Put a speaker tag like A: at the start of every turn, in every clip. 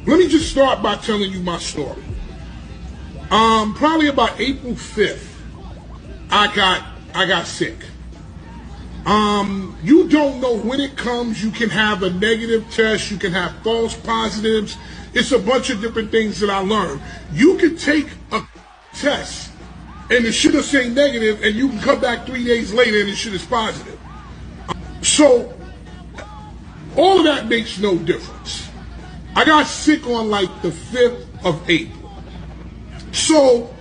A: Let me just start by telling you my story. Probably about April 5th, I got sick. You don't know when it comes. You can have a negative test. You can have false positives. It's a bunch of different things that I learned. You can take a test and the shit will say negative, and you can come back 3 days later and the shit is positive. So all of that makes no difference. I got sick on like the 5th of April. So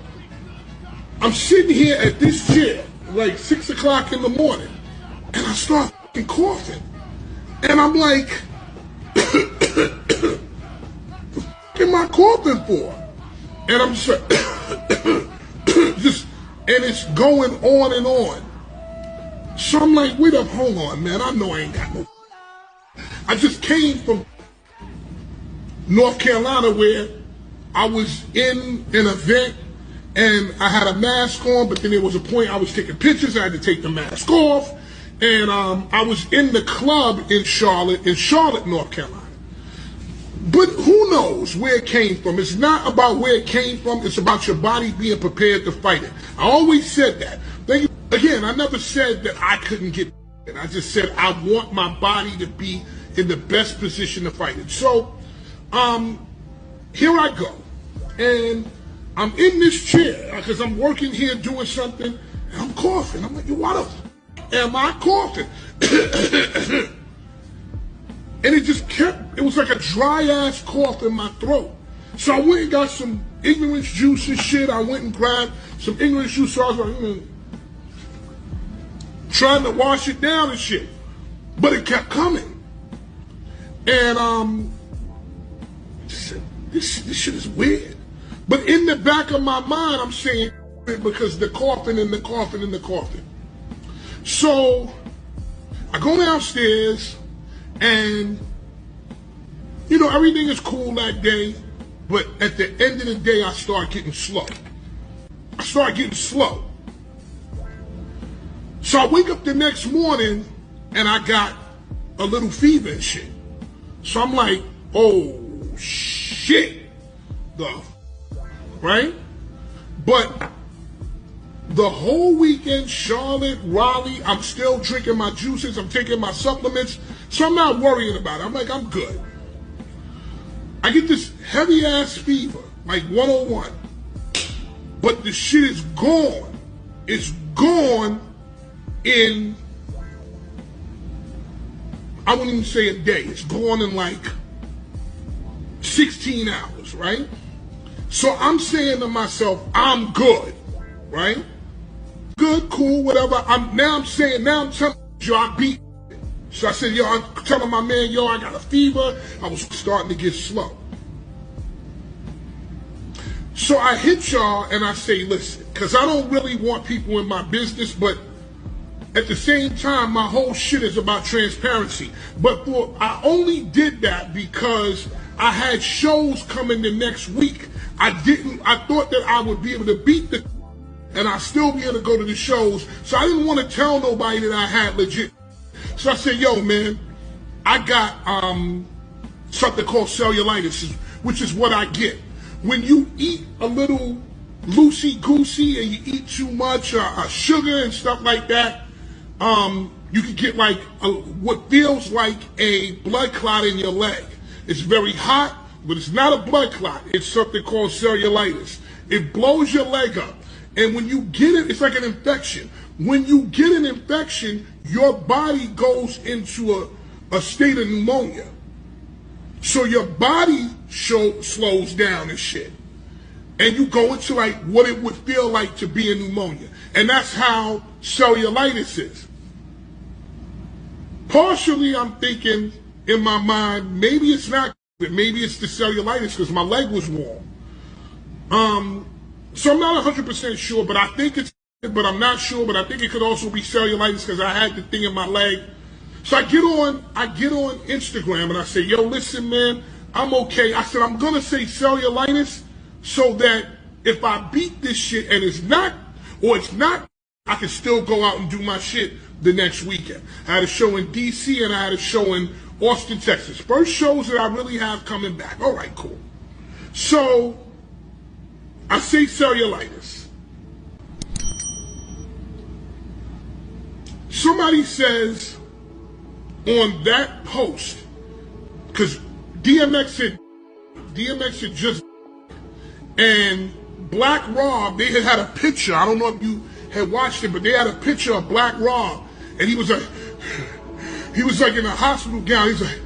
A: I'm sitting here at this chair like 6 o'clock in the morning, and I start fucking coughing. And I'm like, what am I coughing for? And I'm just and it's going on and on. So I'm like, wait up, hold on, man. I know I ain't got no. I just came from North Carolina where I was in an event and I had a mask on, but then there was a point I was taking pictures. I had to take the mask off. And I was in the club in Charlotte, North Carolina. But who knows where it came from? It's not about where it came from. It's about your body being prepared to fight it. I always said that. Again, I never said that I couldn't get it. I just said I want my body to be in the best position to fight it. So here I go. And I'm in this chair because I'm working here doing something, and I'm coughing. I'm like, what the f am I coughing? And it just kept, it was like a dry ass cough in my throat. So I went and got some ignorance juice and shit. I went and grabbed some ignorance juice. So I was like, trying to wash it down and shit. But it kept coming. And this shit is weird. But in the back of my mind, I'm saying it because the coughing and the coughing and the coughing. So I go downstairs and, you know, everything is cool that day. But at the end of the day, I start getting slow. So I wake up the next morning and I got a little fever and shit. So I'm like, oh shit, right? But the whole weekend, Charlotte, Raleigh, I'm still drinking my juices, I'm taking my supplements, so I'm not worrying about it. I'm like, I'm good. I get this heavy ass fever, like 101, but the shit is gone. It's gone in, I wouldn't even say a day. It's gone in like 16 hours, right? So I'm saying to myself, I'm good, right? Good, cool, whatever. Now I'm telling you, I beat it. So I said, yo, I'm telling my man, yo, I got a fever. I was starting to get slow. So I hit y'all and I say, listen, because I don't really want people in my business, but at the same time, my whole shit is about transparency. But I only did that because I had shows coming the next week. I thought that I would be able to beat the and I'd still be able to go to the shows. So I didn't want to tell nobody that I had legit. So I said, yo, man, I got something called cellulitis, which is what I get. When you eat a little loosey-goosey and you eat too much sugar and stuff like that, you can get like what feels like a blood clot in your leg. It's very hot, but it's not a blood clot. It's something called cellulitis. It blows your leg up. And when you get it, it's like an infection. When you get an infection, your body goes into a state of pneumonia. So your body slows down and shit. And you go into like what it would feel like to be in pneumonia. And that's how cellulitis is. Partially, I'm thinking in my mind, maybe it's not, maybe it's the cellulitis because my leg was warm. So I'm not 100% sure, but I think it's, but I'm not sure, but I think it could also be cellulitis because I had the thing in my leg. So I get on Instagram and I say, yo, listen, man, I'm okay. I said, I'm going to say cellulitis so that if I beat this shit and it's not, I can still go out and do my shit the next weekend. I had a show in DC and I had a show in Austin, Texas. First shows that I really have coming back. All right, cool. So I say cellulitis. Somebody says on that post, because DMX had just, and Black Rob, they had a picture. I don't know if you had watched it, but they had a picture of Black Rob, and he was like in a hospital gown. He's like,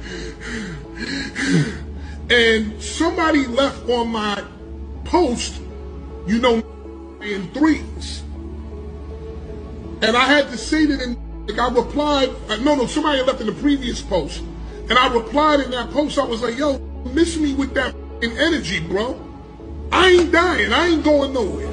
A: and somebody left on my post, you know, in threes, and I had to say that in. Like I replied, no, somebody left in the previous post. And I replied in that post, I was like, yo, miss me with that energy, bro. I ain't dying, I ain't going nowhere.